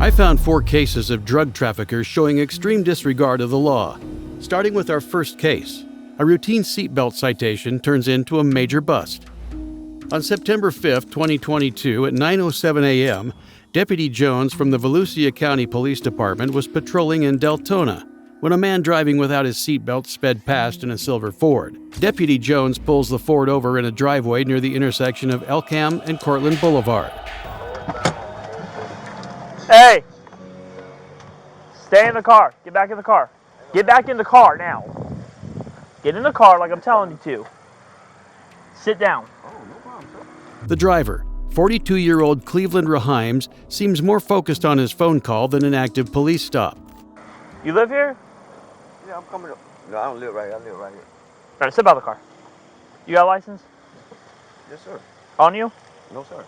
I found 4 cases of drug traffickers showing extreme disregard of the law. Starting with our first case, a routine seatbelt citation turns into a major bust. On September 5, 2022, at 9:07 a.m., Deputy Jones from the Volusia County Police Department was patrolling in Deltona when a man driving without his seatbelt sped past in a silver Ford. Deputy Jones pulls the Ford over in a driveway near the intersection of Elkham and Cortland Boulevard. Hey! Stay in the car. Get back in the car. Get back in the car now. Get in the car like I'm telling you to. Sit down. The driver, 42-year-old Cleveland Rehimes, seems more focused on his phone call than an active police stop. You live here? Yeah, I'm coming up. No, I don't live right here. I live right here. All right, sit by the car. You got a license? Yes, sir. On you? No, sir.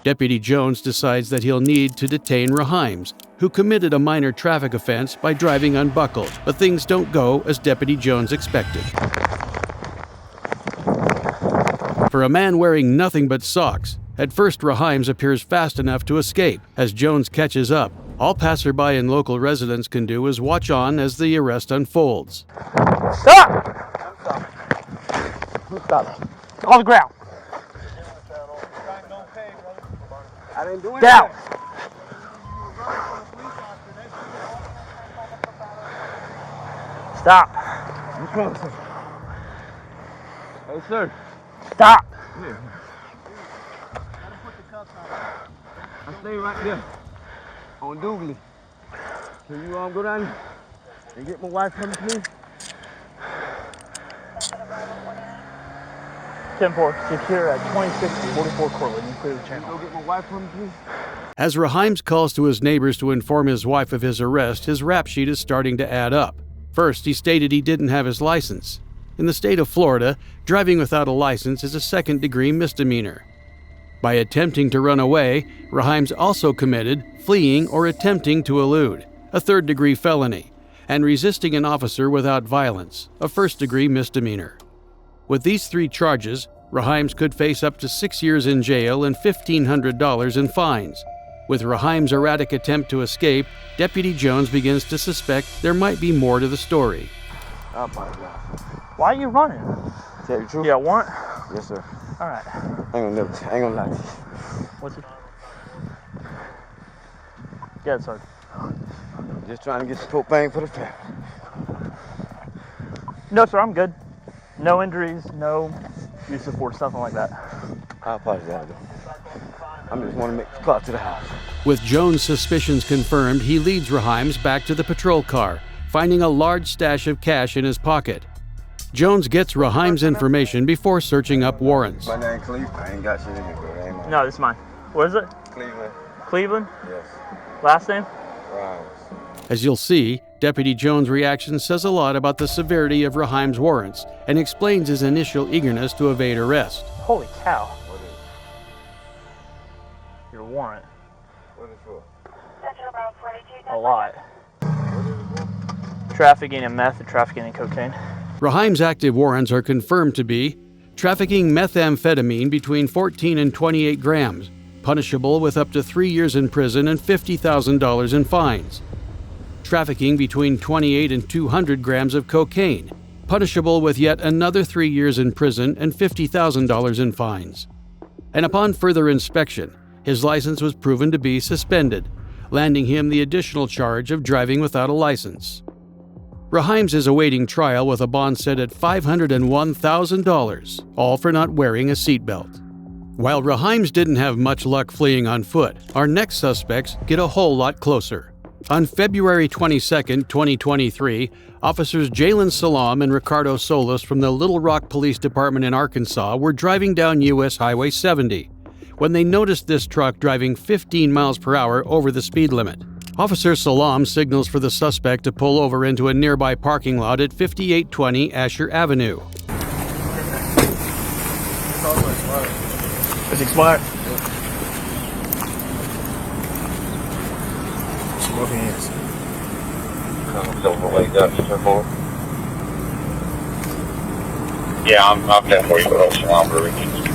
Deputy Jones decides that he'll need to detain Rehimes, who committed a minor traffic offense by driving unbuckled, but things don't go as Deputy Jones expected. For a man wearing nothing but socks, at first Rehimes appears fast enough to escape. As Jones catches up, all passerby and local residents can do is watch on as the arrest unfolds. Stop! Stop. On the ground. I didn't do anything. Down. Stop. What's wrong, sir? Hey, sir. Stop. Here. I stay right there on Douglas. Can you go down and get my wife from me, please? 10-4, secure at 2644 Cortland. You clear the channel. Go get my wife from me, please. As Rehimes calls to his neighbors to inform his wife of his arrest, his rap sheet is starting to add up. First, he stated he didn't have his license. In the state of Florida, driving without a license is a second-degree misdemeanor. By attempting to run away, Rehimes also committed fleeing or attempting to elude, a third-degree felony, and resisting an officer without violence, a first-degree misdemeanor. With these 3 charges, Rehimes could face up to 6 years in jail and $1,500 in fines. With Rehimes' erratic attempt to escape, Deputy Jones begins to suspect there might be more to the story. I apologize. Why are you running? Tell you the truth? You got a warrant? Yes, sir. All right. I ain't gonna lie to you. What's it? Go ahead, Sergeant. Just trying to get some propane for the family. No, sir, I'm good. No injuries, no use of force, nothing like that. I apologize, though. I just want to make the call to the house. With Jones' suspicions confirmed, he leads Rehimes back to the patrol car, finding a large stash of cash in his pocket. Jones gets Rehimes' information before searching up warrants. My name Cleveland. I ain't got shit in it, bro. That ain't mine. No, this is mine. What is it? Cleveland. Cleveland? Yes. Last name? Rhymes. As you'll see, Deputy Jones' reaction says a lot about the severity of Rehimes' warrants and explains his initial eagerness to evade arrest. Holy cow. What is Your warrant. What is for? A lot. Trafficking in meth and trafficking in cocaine. Rehimes' active warrants are confirmed to be trafficking methamphetamine between 14 and 28 grams, punishable with up to 3 years in prison and $50,000 in fines. Trafficking between 28 and 200 grams of cocaine, punishable with yet another 3 years in prison and $50,000 in fines. And upon further inspection, his license was proven to be suspended, landing him the additional charge of driving without a license. Rehimes is awaiting trial with a bond set at $501,000, all for not wearing a seatbelt. While Rehimes didn't have much luck fleeing on foot, our next suspects get a whole lot closer. On February 22, 2023, officers Jalen Salam and Ricardo Solis from the Little Rock Police Department in Arkansas were driving down U.S. Highway 70 when they noticed this truck driving 15 miles per hour over the speed limit. Officer Salam signals for the suspect to pull over into a nearby parking lot at 5820 Asher Avenue. It's expired. Both hands. Don't wake up, Mr. Ford. Yeah, I'm there for you, but also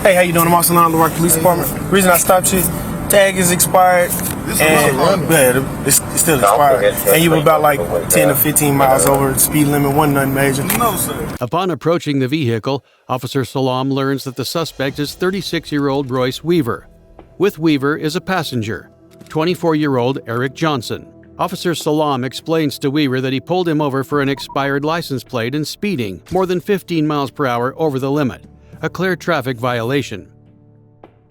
Hey, how you doing? I'm Austin Little Rock Police Department. Reason I stopped you, tag is expired. And it's still expired. And you were about like 10 to 15 miles over the speed limit, wasn't nothing major. No, sir. Upon approaching the vehicle, Officer Salam learns that the suspect is 36-year-old Royce Weaver. With Weaver is a passenger, 24-year-old Eric Johnson. Officer Salam explains to Weaver that he pulled him over for an expired license plate and speeding more than 15 miles per hour over the limit, a clear traffic violation.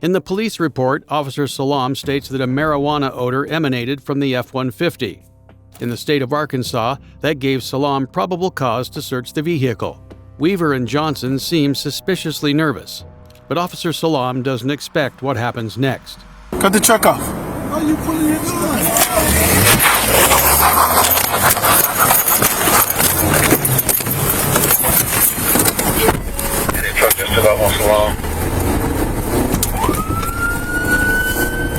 In the police report, Officer Salam states that a marijuana odor emanated from the F-150. In the state of Arkansas, that gave Salam probable cause to search the vehicle. Weaver and Johnson seem suspiciously nervous, but Officer Salam doesn't expect what happens next. Cut the truck off. How are you pulling your gun? The truck just took off on Salam.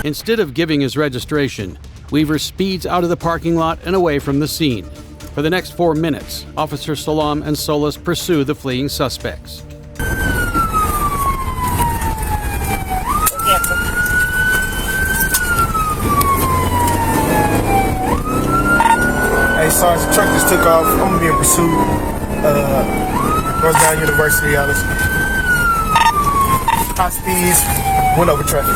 Instead of giving his registration, Weaver speeds out of the parking lot and away from the scene. For the next 4 minutes, Officer Salam and Solis pursue the fleeing suspects. Hey, Sarge, the truck just took off. I'm gonna be in pursuit. Northbound University, Alice. High speeds, went over traffic.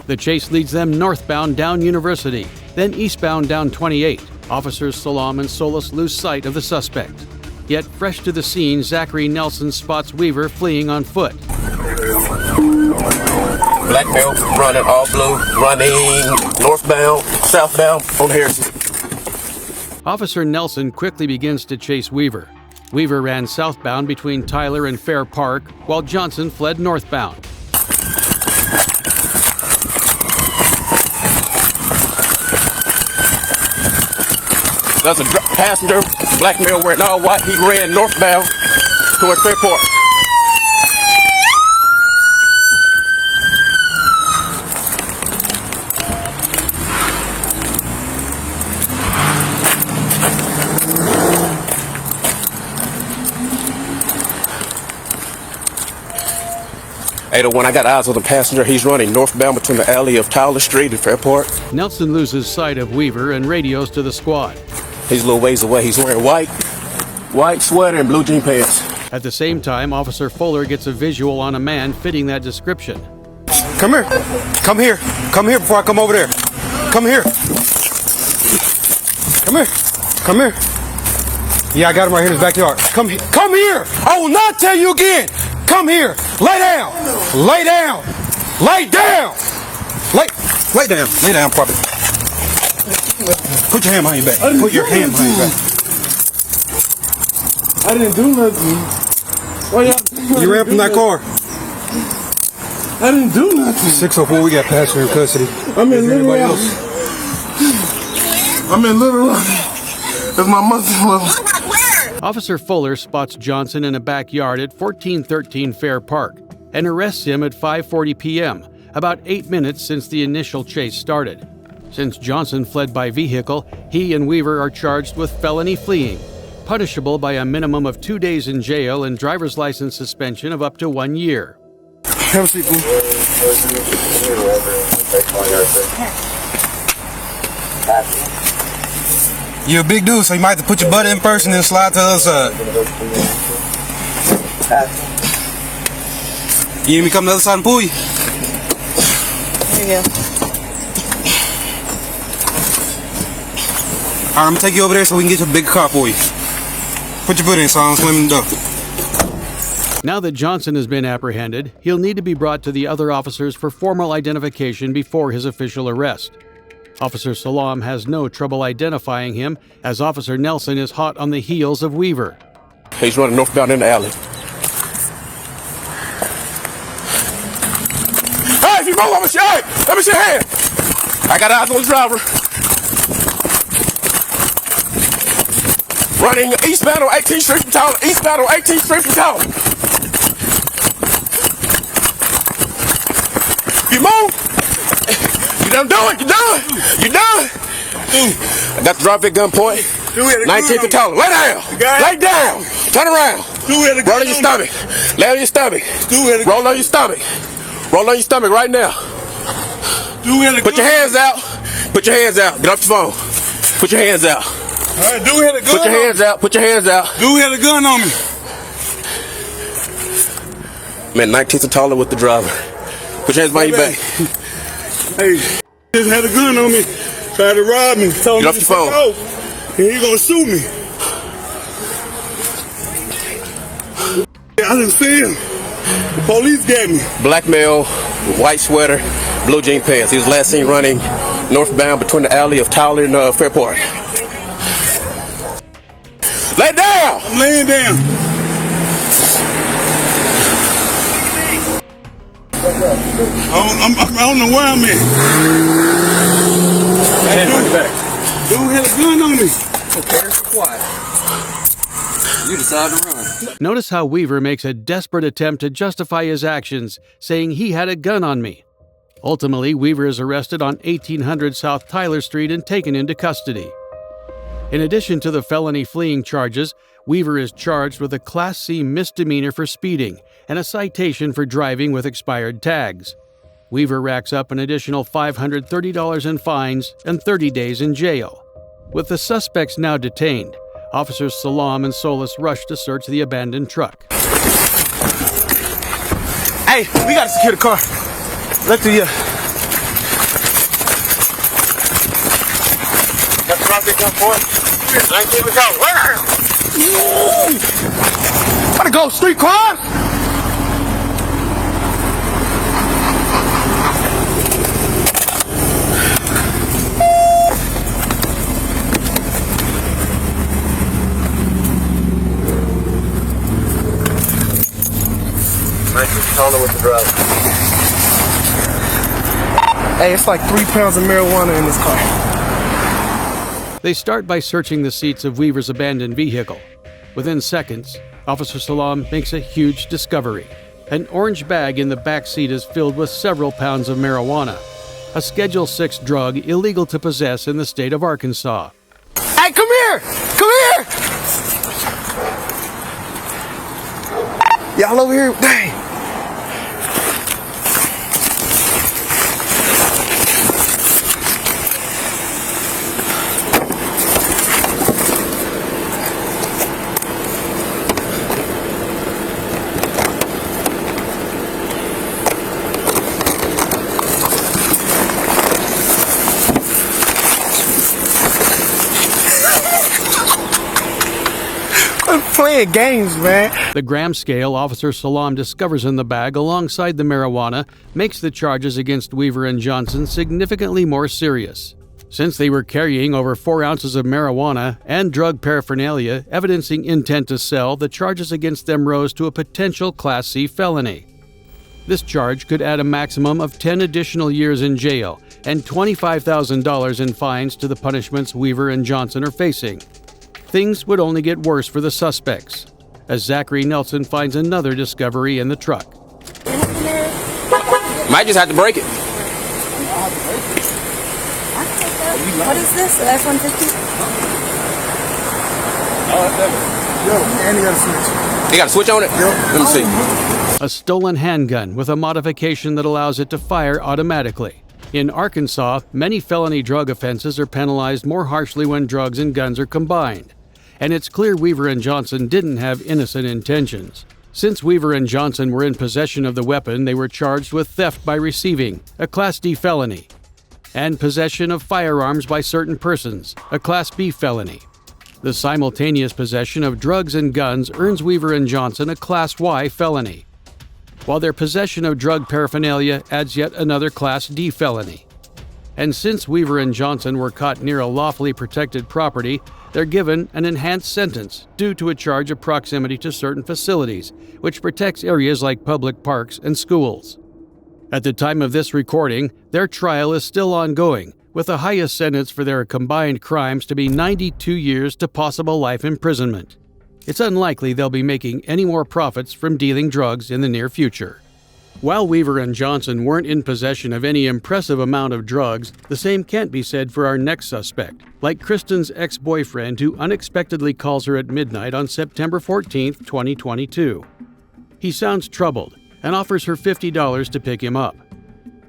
The chase leads them northbound down University, then eastbound down 28. Officers Salam and Solis lose sight of the suspect. Yet, fresh to the scene, Zachary Nelson spots Weaver fleeing on foot. Black male running all blue, running northbound, southbound on Harrison. Officer Nelson quickly begins to chase Weaver. Weaver ran southbound between Tyler and Fair Park, while Johnson fled northbound. There's a passenger, black male wearing all white. He ran northbound towards Fair Park. When I got eyes on the passenger, he's running northbound between the alley of Tyler Street and Fair Park. Nelson loses sight of Weaver and radios to the squad. He's a little ways away. He's wearing white sweater and blue jean pants. At the same time, Officer Fuller gets a visual on a man fitting that description. Come here. Come here. Come here before I come over there. Come here. Come here. Come here. Yeah, I got him right here in his backyard. Come here. Come here. I will not tell you again. Come here. Lay down. Lay down. Lay down. Lay down. Lay down, puppy. Put your hand behind your back. Put your hand behind your back. I didn't do nothing. Why y'all? You ran from that car. I didn't do nothing. 604, we got passenger in custody. I'm in Little Rock. I'm in Little Rock. That's my mother-in-law. Officer Fuller spots Johnson in a backyard at 1413 Fair Park and arrests him at 5:40 p.m., about 8 minutes since the initial chase started. Since Johnson fled by vehicle, he and Weaver are charged with felony fleeing, punishable by a minimum of 2 days in jail and driver's license suspension of up to 1 year. Have a seat, boo. You're a big dude, so you might have to put your butt in person and slide to the other side. You need me to come to the other side and pull you? There you go. Alright, I'm gonna take you over there so we can get your big car for you. Put your butt in so I don't slam in the door. Now that Johnson has been apprehended, he'll need to be brought to the other officers for formal identification before his official arrest. Officer Salam has no trouble identifying him, as Officer Nelson is hot on the heels of Weaver. He's running northbound in the alley. Hey, if you roll, let me see your hand. I got eyes on the driver. Running eastbound on 18th Street from Tyler. Eastbound on 18th Street from Tyler. You move. You done doing? You done? You done? I got the driver at gunpoint. 19th and Tyler. Lay down. Lay down. Turn around. Roll on your stomach. Lay on your stomach. Roll on your stomach. Roll on your stomach right now. Put your hands out. Put your hands out. Get off the phone. Put your hands out. All right, dude had a gun. Put your hands out. Put your hands out. Dude had a gun on me. Man, 19th and taller with the driver. Put your hands behind your back. Hey, just had a gun on me. Tried to rob me. Told Get me off to the phone. take off, and he gonna shoot me. I didn't see him. The police got me. Black male, white sweater, blue jean pants. He was last seen running northbound between the alley of Tyler and Fairport. Lay down! I'm laying down. I don't know where I'm at. Dude had a gun on me. Okay, it's quiet. You decide to run. Notice how Weaver makes a desperate attempt to justify his actions, saying he had a gun on me. Ultimately, Weaver is arrested on 1800 South Tyler Street and taken into custody. In addition to the felony fleeing charges, Weaver is charged with a Class C misdemeanor for speeding and a citation for driving with expired tags. Weaver racks up an additional $530 in fines and 30 days in jail. With the suspects now detained, Officers Salam and Solis rush to search the abandoned truck. Hey, we gotta secure the car. Let's do That's traffic come forward. 19th and taller. Gotta go, street crime! With the driver. Hey, it's like 3 pounds of marijuana in this car. They start by searching the seats of Weaver's abandoned vehicle. Within seconds, Officer Salam makes a huge discovery. An orange bag in the back seat is filled with several pounds of marijuana, a Schedule 6 drug illegal to possess in the state of Arkansas. Hey, come here! Come here! Y'all over here? Dang. Playing games, man. The gram scale Officer Salam discovers in the bag alongside the marijuana makes the charges against Weaver and Johnson significantly more serious. Since they were carrying over 4 ounces of marijuana and drug paraphernalia evidencing intent to sell, the charges against them rose to a potential Class C felony. This charge could add a maximum of 10 additional years in jail and $25,000 in fines to the punishments Weaver and Johnson are facing. Things would only get worse for the suspects, as Zachary Nelson finds another discovery in the truck. Might just have to break it. What is this? The F-150? And you got a switch. You got a switch on it? Let me see. A stolen handgun with a modification that allows it to fire automatically. In Arkansas, many felony drug offenses are penalized more harshly when drugs and guns are combined. And it's clear Weaver and Johnson didn't have innocent intentions. Since Weaver and Johnson were in possession of the weapon, they were charged with theft by receiving, a Class D felony, and possession of firearms by certain persons, a Class B felony. The simultaneous possession of drugs and guns earns Weaver and Johnson a Class Y felony, while their possession of drug paraphernalia adds yet another Class D felony. And since Weaver and Johnson were caught near a lawfully protected property, they're given an enhanced sentence due to a charge of proximity to certain facilities, which protects areas like public parks and schools. At the time of this recording, their trial is still ongoing, with the highest sentence for their combined crimes to be 92 years to possible life imprisonment. It's unlikely they'll be making any more profits from dealing drugs in the near future. While Weaver and Johnson weren't in possession of any impressive amount of drugs, the same can't be said for our next suspect, like Kristen's ex-boyfriend who unexpectedly calls her at midnight on September 14, 2022. He sounds troubled and offers her $50 to pick him up.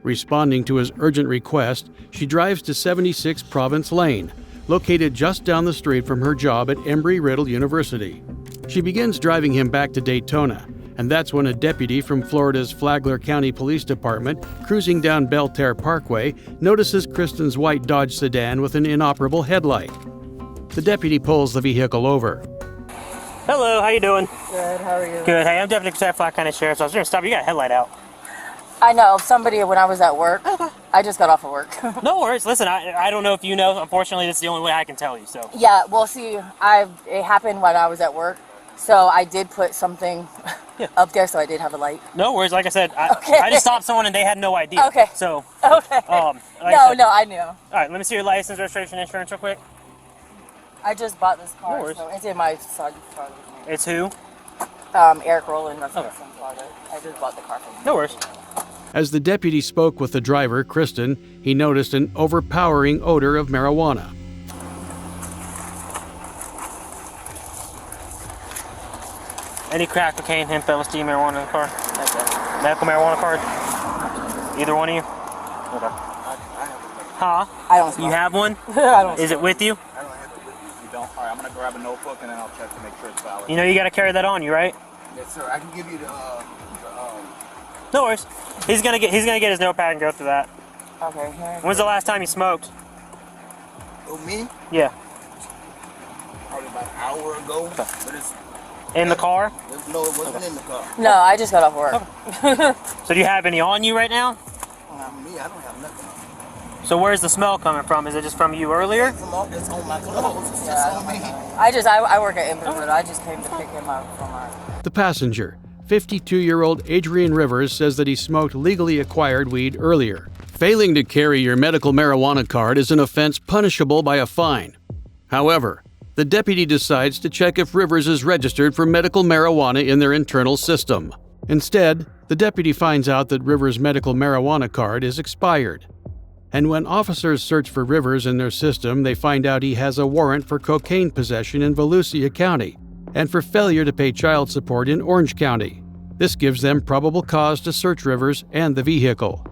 Responding to his urgent request, she drives to 76 Province Lane, located just down the street from her job at Embry-Riddle University. She begins driving him back to Daytona, and that's when a deputy from Florida's Flagler County Police Department, cruising down Belterre Parkway, notices Kristen's white Dodge sedan with an inoperable headlight. The deputy pulls the vehicle over. Hello, how you doing? Good, how are you? Good. Hey, I'm Deputy Flagler County Sheriff, so I was going to stop you. You got a headlight out. I know somebody when I was at work. I just got off of work. No worries. Listen, I don't know if you know. Unfortunately, this is the only way I can tell you. So. Yeah, well, see, it happened when I was at work, so I did put something up there, so I did have a light. No worries. Like I said, I just stopped someone and they had no idea. Okay. So. Okay. No, I knew. All right, let me see your license, registration, insurance, real quick. I just bought this car, No worries. so it's in my son car. It's who? Eric Rowland, resident from Florida. I just bought the car from him. No worries. As the deputy spoke with the driver, Kristen, he noticed an overpowering odor of marijuana. Any crack, cocaine, hemp, LSD, marijuana in the car? That's it. Medical marijuana card? Either one of you? Okay. Huh? I don't smoke. You have one? I don't Is it with you? I don't have it with me. You don't? All right, I'm going to grab a notebook and then I'll check to make sure it's valid. You know you got to carry that on you, right? Yes, sir. I can give you the No worries. He's gonna get his notepad and go through that. Okay. When's the last time you smoked? Oh, me? Yeah. Probably about an hour ago. But it's... In the car? No, it wasn't in the car. No, I just got off work. So do you have any on you right now? Me, I don't have nothing. So where's the smell coming from? Is it just from you earlier? It's on my clothes. It's just on me. I work at Embry-Riddle. I just came to pick him up from our... The passenger, 52-year-old Adrian Rivers, says that he smoked legally acquired weed earlier. Failing to carry your medical marijuana card is an offense punishable by a fine. However, the deputy decides to check if Rivers is registered for medical marijuana in their internal system. Instead, the deputy finds out that Rivers' medical marijuana card is expired. And when officers search for Rivers in their system, they find out he has a warrant for cocaine possession in Volusia County and for failure to pay child support in Orange County. This gives them probable cause to search Rivers and the vehicle.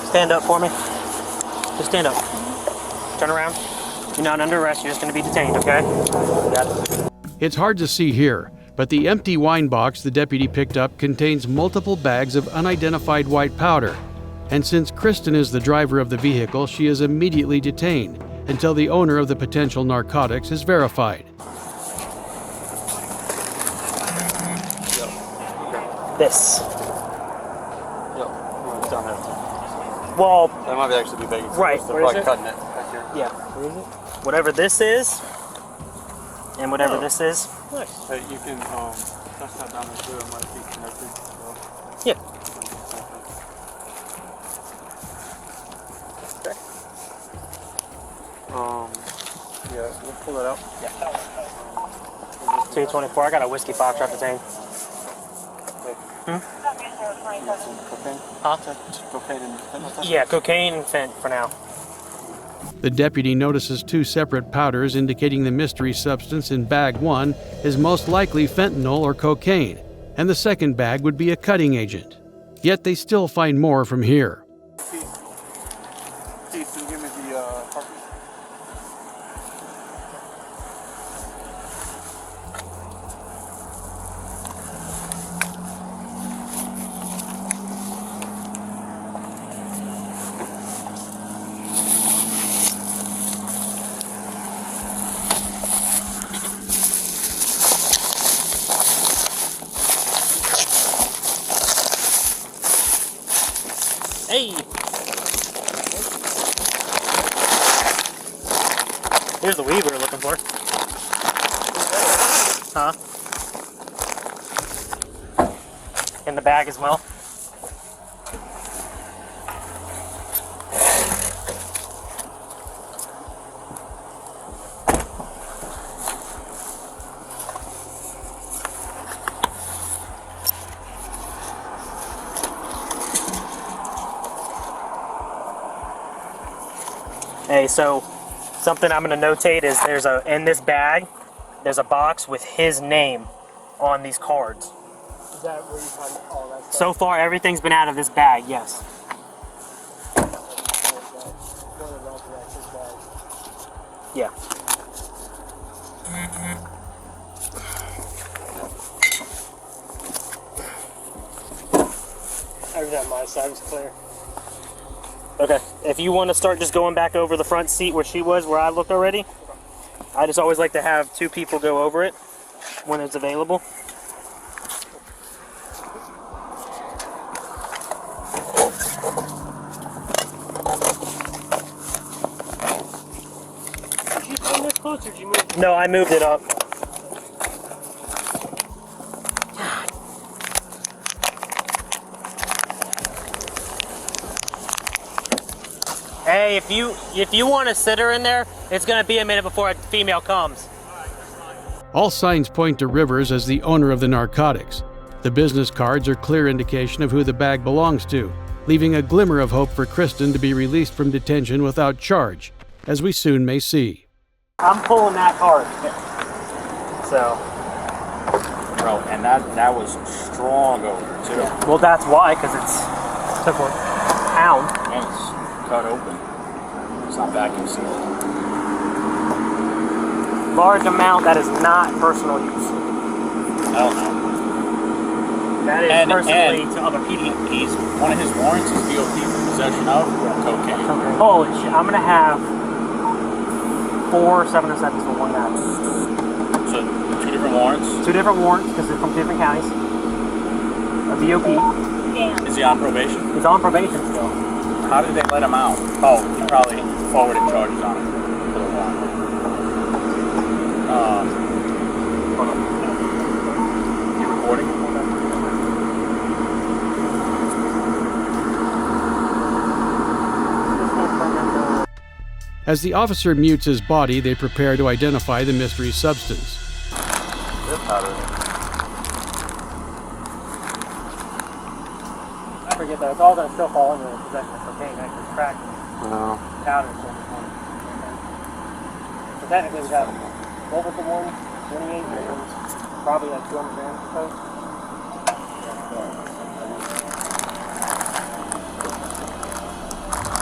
Stand up for me. Just stand up. Turn around. You're not under arrest. You're just going to be detained, okay? Got it. It's hard to see here, but the empty wine box the deputy picked up contains multiple bags of unidentified white powder. And since Kristen is the driver of the vehicle, she is immediately detained until the owner of the potential narcotics is verified. This. Well, That might actually be big. right. They're Where is probably it? cutting it back here. Yeah. Where is it? Whatever this is, and whatever this is. Nice. Hey, you can touch that down there too. It might be connected. So. Yeah. Yeah, we'll pull it out. Yeah. 224. I got a whiskey foxtrot detained. Cocaine? Huh? Cocaine and fentanyl? Yeah, cocaine and fent for now. The deputy notices two separate powders indicating the mystery substance in bag 1 is most likely fentanyl or cocaine, and the second bag would be a cutting agent. Yet they still find more from here. Keith, can you give me the cartridge? Hey! Here's the weed we were looking for. Huh? In the bag as well. Hey, so something I'm going to notate is in this bag, there's a box with his name on these cards. Is that where you find all that stuff? So far, everything's been out of this bag, yes. Yeah. Everything on my side was clear. Okay. If you want to start just going back over the front seat where she was, where I looked already, I just always like to have 2 people go over it when it's available. Did you turn this close or did you move it? No, I moved it up. Hey, if you want to sit her in there, it's gonna be a minute before a female comes. All signs point to Rivers as the owner of the narcotics. The business cards are clear indication of who the bag belongs to, leaving a glimmer of hope for Kristen to be released from detention without charge, as we soon may see. I'm pulling that card. So. Bro, and that was strong over too. Yeah. Well, that's why, because it's took a pound. And it's cut open. It's not vacuum sealed. Large amount that is not personal use. Hell no. That is personally to other PD. He's one of his warrants is BOP for possession of cocaine. Holy shit! I'm gonna have 4 707s for one guy. So 2 different warrants. 2 different warrants because they're from different counties. A BOP. Is he on probation? He's on probation still. How did they let him out? Oh, he probably forwarded charges on him for the warrant. Hold on. You recording? As the officer mutes his body, they prepare to identify the mystery substance. I forget that. It's all going to still fall under the possession of cocaine. That could crack powder. So technically, we got what was the one? 28 grams. Probably like 200 grams or so.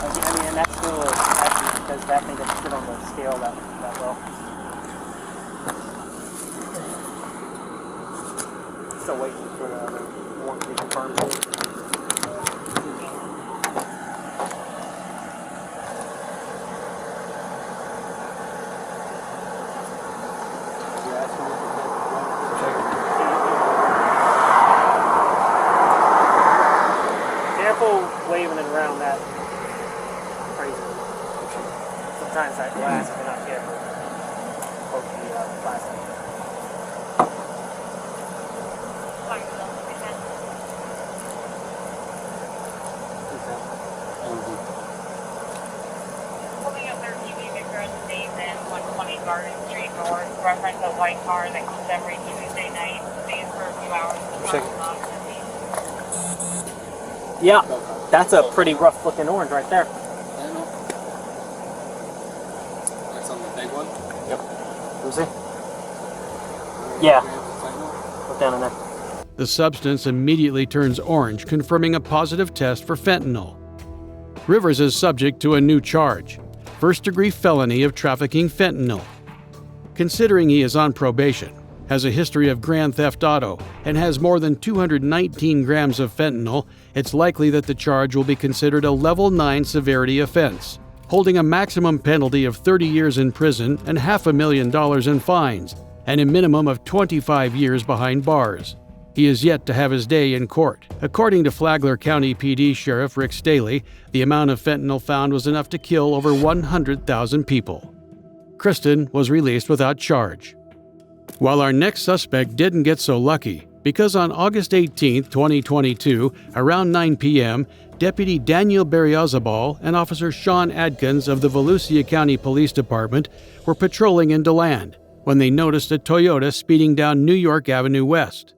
I mean, and that's still actually because that thing doesn't sit on the scale that well. Still waiting for the warrant to be confirmed. Waving it around that crazy. Sometimes that glass, if you're not careful, poke the plastic. Holding up 13 unit current statement, 120 Garden Street North, reference a white car that comes every Tuesday night, stays for a few hours. Yeah, that's a pretty rough looking orange right there. That's on the big one? Yep. Let me see. Yeah. Look down in there. The substance immediately turns orange, confirming a positive test for fentanyl. Rivers is subject to a new charge, first-degree felony of trafficking fentanyl. Considering he is on probation, has a history of grand theft auto, and has more than 219 grams of fentanyl, it's likely that the charge will be considered a Level 9 severity offense, holding a maximum penalty of 30 years in prison and $500,000 in fines, and a minimum of 25 years behind bars. He is yet to have his day in court. According to Flagler County PD Sheriff Rick Staley, the amount of fentanyl found was enough to kill over 100,000 people. Kristen was released without charge. While our next suspect didn't get so lucky, because on August 18, 2022, around 9 p.m., Deputy Daniel Berriozabal and Officer Sean Adkins of the Volusia County Police Department were patrolling in DeLand when they noticed a Toyota speeding down New York Avenue West.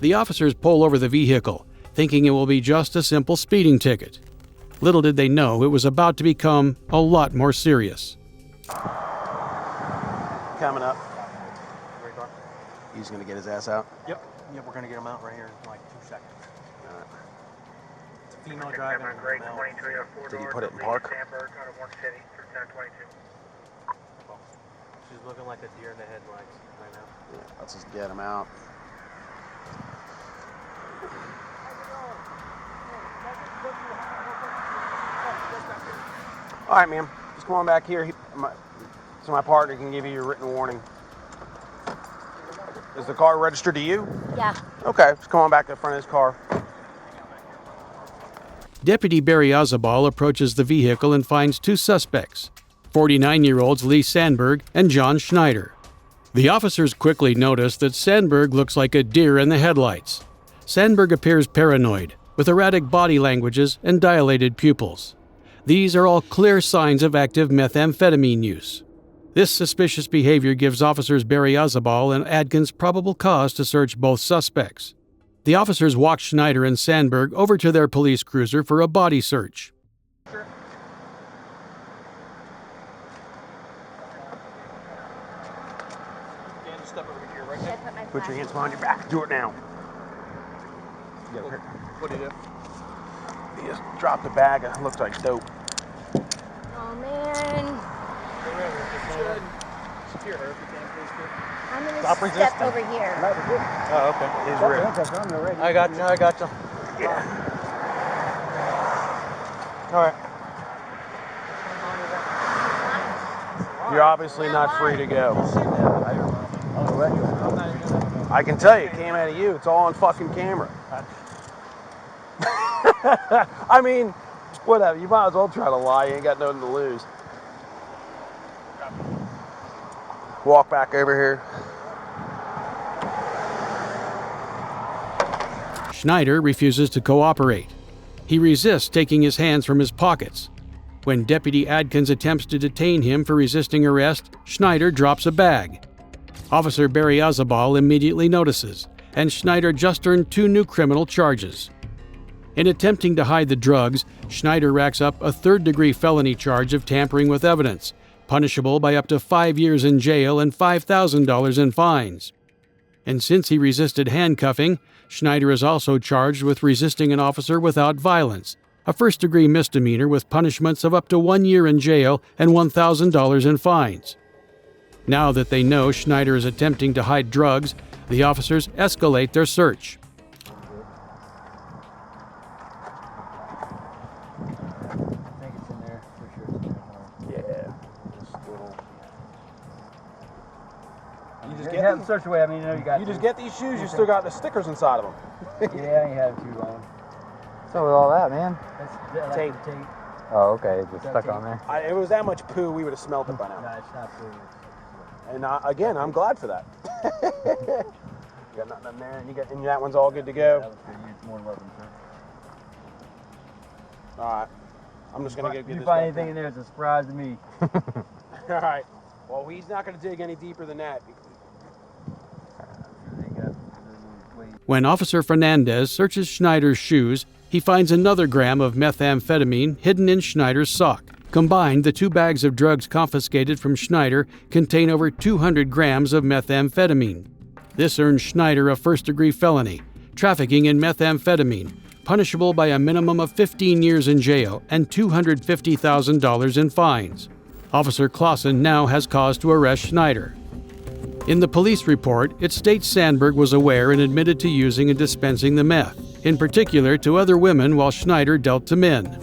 The officers pull over the vehicle, thinking it will be just a simple speeding ticket. Little did they know it was about to become a lot more serious. Coming up. He's going to get his ass out? Yep, we're going to get him out right here in like 2 seconds. It's a female driving and a male. Did he put it in park? She's looking like a deer in the headlights right now. Yeah, let's just get him out. All right, ma'am. Just come on back here so my partner can give you your written warning. Is the car registered to you? Yeah. Okay, just come on back to the front of this car. Deputy Barry Azabal approaches the vehicle and finds 2 suspects, 49-year-olds Lee Sandberg and John Schneider. The officers quickly notice that Sandberg looks like a deer in the headlights. Sandberg appears paranoid, with erratic body languages and dilated pupils. These are all clear signs of active methamphetamine use. This suspicious behavior gives officers Barry Azabal and Adkins probable cause to search both suspects. The officers walk Schneider and Sandberg over to their police cruiser for a body search. Dan, just step over here right there. Put your hands behind your back. Do it now. What do you do? He just dropped a bag. It looks like dope. Oh, man. I'm going to step over here. Oh, okay. He's ready. I got you. Yeah. All right. You're obviously not free to go. I can tell you, it came out of you. It's all on fucking camera. I mean, whatever. You might as well try to lie. You ain't got nothing to lose. Walk back over here. Schneider refuses to cooperate. He resists taking his hands from his pockets. When Deputy Adkins attempts to detain him for resisting arrest, Schneider drops a bag. Officer Barry Azabal immediately notices, and Schneider just earned 2 new criminal charges. In attempting to hide the drugs, Schneider racks up a 3rd-degree felony charge of tampering with evidence, punishable by up to 5 years in jail and $5,000 in fines. And since he resisted handcuffing, Schneider is also charged with resisting an officer without violence, a 1st-degree misdemeanor with punishments of up to 1 year in jail and $1,000 in fines. Now that they know Schneider is attempting to hide drugs, the officers escalate their search. Search away. I mean, you just get these shoes. You still got the stickers inside of them. Yeah, I ain't had too long. What's up with all that, man? That's tape. Oh, okay. It's just stuck on there. If it was that much poo, we would have smelled it by now. No, it's not poo. And again, I'm glad for that. You got nothing in there, and that one's all good to go. That was for you. It's more than welcome, sir. All right. I'm just gonna go get this. If you find anything in there, it's a surprise to me. All right. Well, he's not gonna dig any deeper than that. When Officer Fernandez searches Schneider's shoes, he finds another gram of methamphetamine hidden in Schneider's sock. Combined, the 2 bags of drugs confiscated from Schneider contain over 200 grams of methamphetamine. This earns Schneider a 1st-degree felony, trafficking in methamphetamine, punishable by a minimum of 15 years in jail and $250,000 in fines. Officer Clausen now has cause to arrest Schneider. In the police report, it states Sandberg was aware and admitted to using and dispensing the meth, in particular to other women while Schneider dealt to men.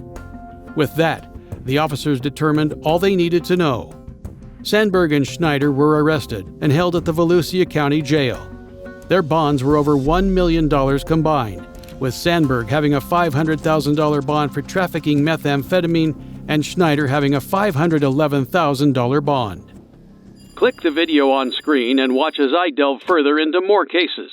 With that, the officers determined all they needed to know. Sandberg and Schneider were arrested and held at the Volusia County Jail. Their bonds were over $1 million combined, with Sandberg having a $500,000 bond for trafficking methamphetamine and Schneider having a $511,000 bond. Click the video on screen and watch as I delve further into more cases.